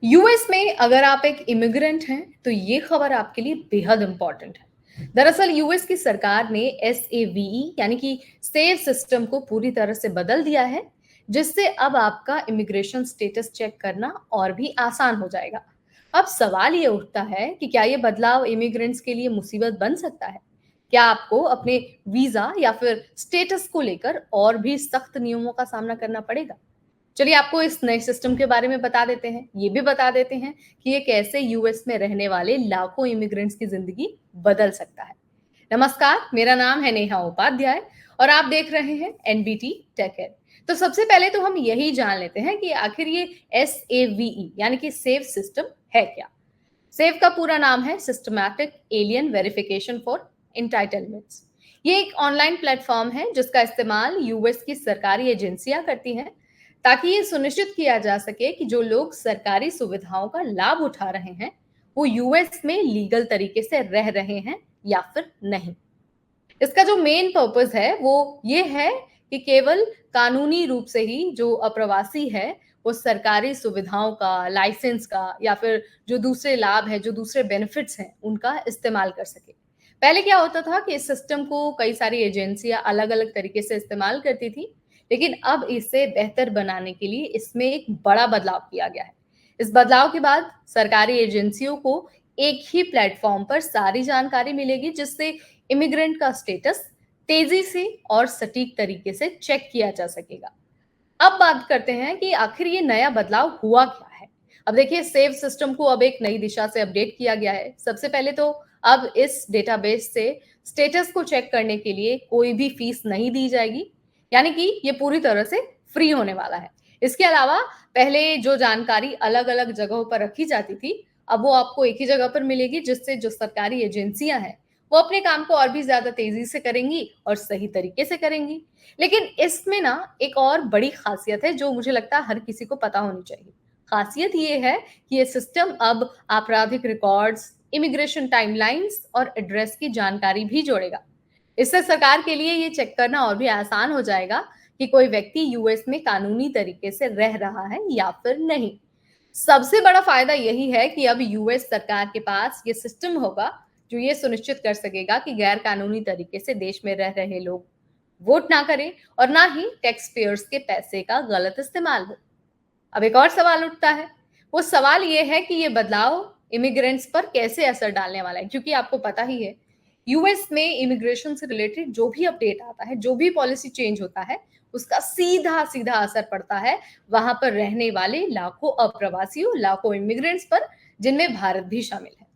US में अगर आप एक इमिग्रेंट हैं तो ये खबर आपके लिए बेहद इंपॉर्टेंट है। दरअसल यूएस की सरकार ने SAVE यानी कि सेव सिस्टम को पूरी तरह से बदल दिया है, जिससे अब आपका इमिग्रेशन स्टेटस चेक करना और भी आसान हो जाएगा। अब सवाल ये उठता है कि क्या ये बदलाव इमिग्रेंट्स के लिए मुसीबत बन सकता है? क्या आपको अपने वीजा या फिर स्टेटस को लेकर और भी सख्त नियमों का सामना करना पड़ेगा? चलिए आपको इस नए सिस्टम के बारे में बता देते हैं। ये भी बता देते हैं कि ये कैसे यूएस में रहने वाले लाखों इमिग्रेंट्स की जिंदगी बदल सकता है। नमस्कार, मेरा नाम है नेहा उपाध्याय और आप देख रहे हैं एनबीटी टेक एड। तो सबसे पहले तो हम यही जान लेते हैं कि आखिर ये SAVE यानी कि सेव सिस्टम है क्या। सेव का पूरा नाम है systematic alien verification for entitlements. ये एक ऑनलाइन प्लेटफॉर्म है जिसका इस्तेमाल यूएस की सरकारी एजेंसियां करती हैं ताकि ये सुनिश्चित किया जा सके कि जो लोग सरकारी सुविधाओं का लाभ उठा रहे हैं वो यूएस में लीगल तरीके से रह रहे हैं या फिर नहीं। इसका जो मेन पर्पस है वो ये है कि केवल कानूनी रूप से ही जो अप्रवासी है वो सरकारी सुविधाओं का, लाइसेंस का या फिर जो दूसरे लाभ है, जो दूसरे बेनिफिट्स हैं, उनका इस्तेमाल कर सके। पहले क्या होता था कि इस सिस्टम को कई सारी एजेंसियां अलग-अलग तरीके से इस्तेमाल करती थी, लेकिन अब इसे बेहतर बनाने के लिए इसमें एक बड़ा बदलाव किया गया है। इस बदलाव के बाद सरकारी एजेंसियों को एक ही प्लेटफॉर्म पर सारी जानकारी मिलेगी, जिससे इमिग्रेंट का स्टेटस तेजी से और सटीक तरीके से चेक किया जा सकेगा। अब बात करते हैं कि आखिर ये नया बदलाव हुआ क्या है। अब देखिए, सेव सिस्टम को अब एक नई दिशा से अपडेट किया गया है। सबसे पहले तो अब इस डेटाबेस से स्टेटस को चेक करने के लिए कोई भी फीस नहीं दी जाएगी, यानी कि ये पूरी तरह से फ्री होने वाला है। इसके अलावा पहले जो जानकारी अलग अलग जगहों पर रखी जाती थी, अब वो आपको एक ही जगह पर मिलेगी, जिससे जो सरकारी एजेंसियां हैं वो अपने काम को और भी ज्यादा तेजी से करेंगी और सही तरीके से करेंगी। लेकिन इसमें ना एक और बड़ी खासियत है जो मुझे लगता है हर किसी को पता होनी चाहिए। खासियत ये है कि ये सिस्टम अब आपराधिक रिकॉर्ड्स, इमिग्रेशन टाइमलाइंस और एड्रेस की जानकारी भी जोड़ेगा। इससे सरकार के लिए ये चेक करना और भी आसान हो जाएगा कि कोई व्यक्ति यूएस में कानूनी तरीके से रह रहा है या फिर नहीं। सबसे बड़ा फायदा यही है कि अब यूएस सरकार के पास ये सिस्टम होगा जो ये सुनिश्चित कर सकेगा कि गैर कानूनी तरीके से देश में रह रहे लोग वोट ना करें और ना ही टैक्स पेयर्स के पैसे का गलत इस्तेमाल हो। अब एक और सवाल उठता है। वो सवाल ये है कि ये बदलाव इमिग्रेंट्स पर कैसे असर डालने वाला है, क्योंकि आपको पता ही है यूएस में इमिग्रेशन से रिलेटेड जो भी अपडेट आता है, जो भी पॉलिसी चेंज होता है, उसका सीधा सीधा असर पड़ता है वहां पर रहने वाले लाखों अप्रवासियों, लाखों इमिग्रेंट्स पर, जिनमें भारत भी शामिल है।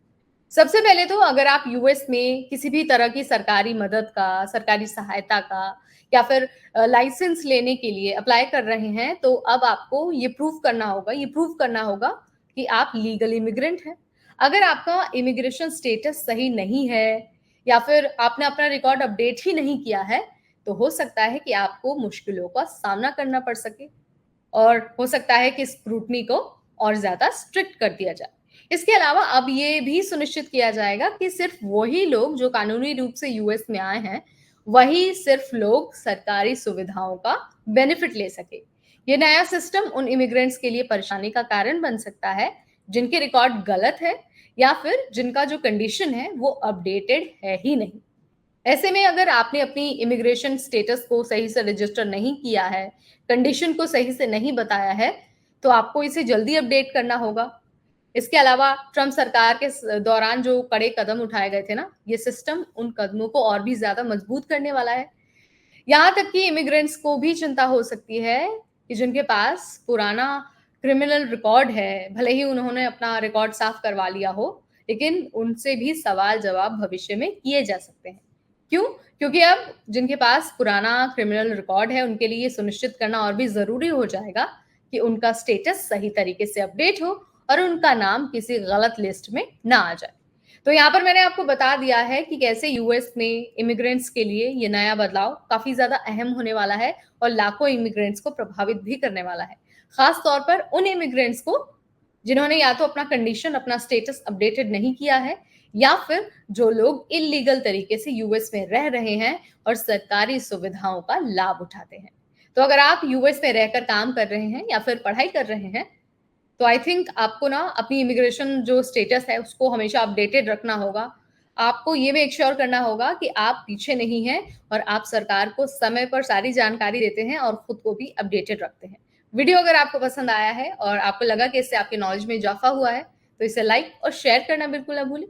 सबसे पहले तो अगर आप यूएस में किसी भी तरह की सरकारी मदद का, सरकारी सहायता का या फिर लाइसेंस लेने के लिए अप्लाई कर रहे हैं, तो अब आपको ये प्रूव करना होगा कि आप लीगल इमिग्रेंट हैं। अगर आपका इमिग्रेशन स्टेटस सही नहीं है या फिर आपने अपना रिकॉर्ड अपडेट ही नहीं किया है, तो हो सकता है कि आपको मुश्किलों का सामना करना पड़ सके और हो सकता है कि स्क्रूटनी को और ज़्यादा स्ट्रिक्ट कर दिया जाए। इसके अलावा अब ये भी सुनिश्चित किया जाएगा कि सिर्फ वही लोग जो कानूनी रूप से यूएस में आए हैं, वही सिर्फ लोग सरकारी सुविधाओं का बेनिफिट ले सके। ये नया सिस्टम उन इमिग्रेंट्स के लिए परेशानी का कारण बन सकता है जिनके रिकॉर्ड गलत है या फिर जिनका जो कंडीशन है वो अपडेटेड है ही नहीं। ऐसे में अगर आपने अपनी इमिग्रेशन स्टेटस को सही से रजिस्टर नहीं किया है, कंडीशन को सही से नहीं बताया है, तो आपको इसे जल्दी अपडेट करना होगा। इसके अलावा ट्रम्प सरकार के दौरान जो कड़े कदम उठाए गए थे ना, ये सिस्टम उन कदमों को और भी ज्यादा मजबूत करने वाला है। यहाँ तक कि इमिग्रेंट्स को भी चिंता हो सकती है कि जिनके पास पुराना क्रिमिनल रिकॉर्ड है, भले ही उन्होंने अपना रिकॉर्ड साफ करवा लिया हो, लेकिन उनसे भी सवाल जवाब भविष्य में किए जा सकते हैं। क्यों? क्योंकि अब जिनके पास पुराना क्रिमिनल रिकॉर्ड है, उनके लिए सुनिश्चित करना और भी जरूरी हो जाएगा कि उनका स्टेटस सही तरीके से अपडेट हो और उनका नाम किसी गलत लिस्ट में ना आ जाए। तो यहाँ पर मैंने आपको बता दिया है कि कैसे यूएस में इमिग्रेंट्स के लिए ये नया बदलाव काफी ज्यादा अहम होने वाला है और लाखों इमिग्रेंट्स को प्रभावित भी करने वाला है। खास तौर पर उन इमिग्रेंट्स को जिन्होंने या तो अपना कंडीशन, अपना स्टेटस अपडेटेड नहीं किया है या फिर जो लोग इलीगल तरीके से यूएस में रह रहे हैं और सरकारी सुविधाओं का लाभ उठाते हैं। तो अगर आप यूएस में रहकर काम कर रहे हैं या फिर पढ़ाई कर रहे हैं, तो आई थिंक आपको ना अपनी इमिग्रेशन जो स्टेटस है उसको हमेशा अपडेटेड रखना होगा। आपको ये मेक श्योर करना होगा कि आप पीछे नहीं हैं और आप सरकार को समय पर सारी जानकारी देते हैं और खुद को भी अपडेटेड रखते हैं। वीडियो अगर आपको पसंद आया है और आपको लगा कि इससे आपके नॉलेज में इजाफा हुआ है, तो इसे लाइक और शेयर करना बिल्कुल ना भूलें।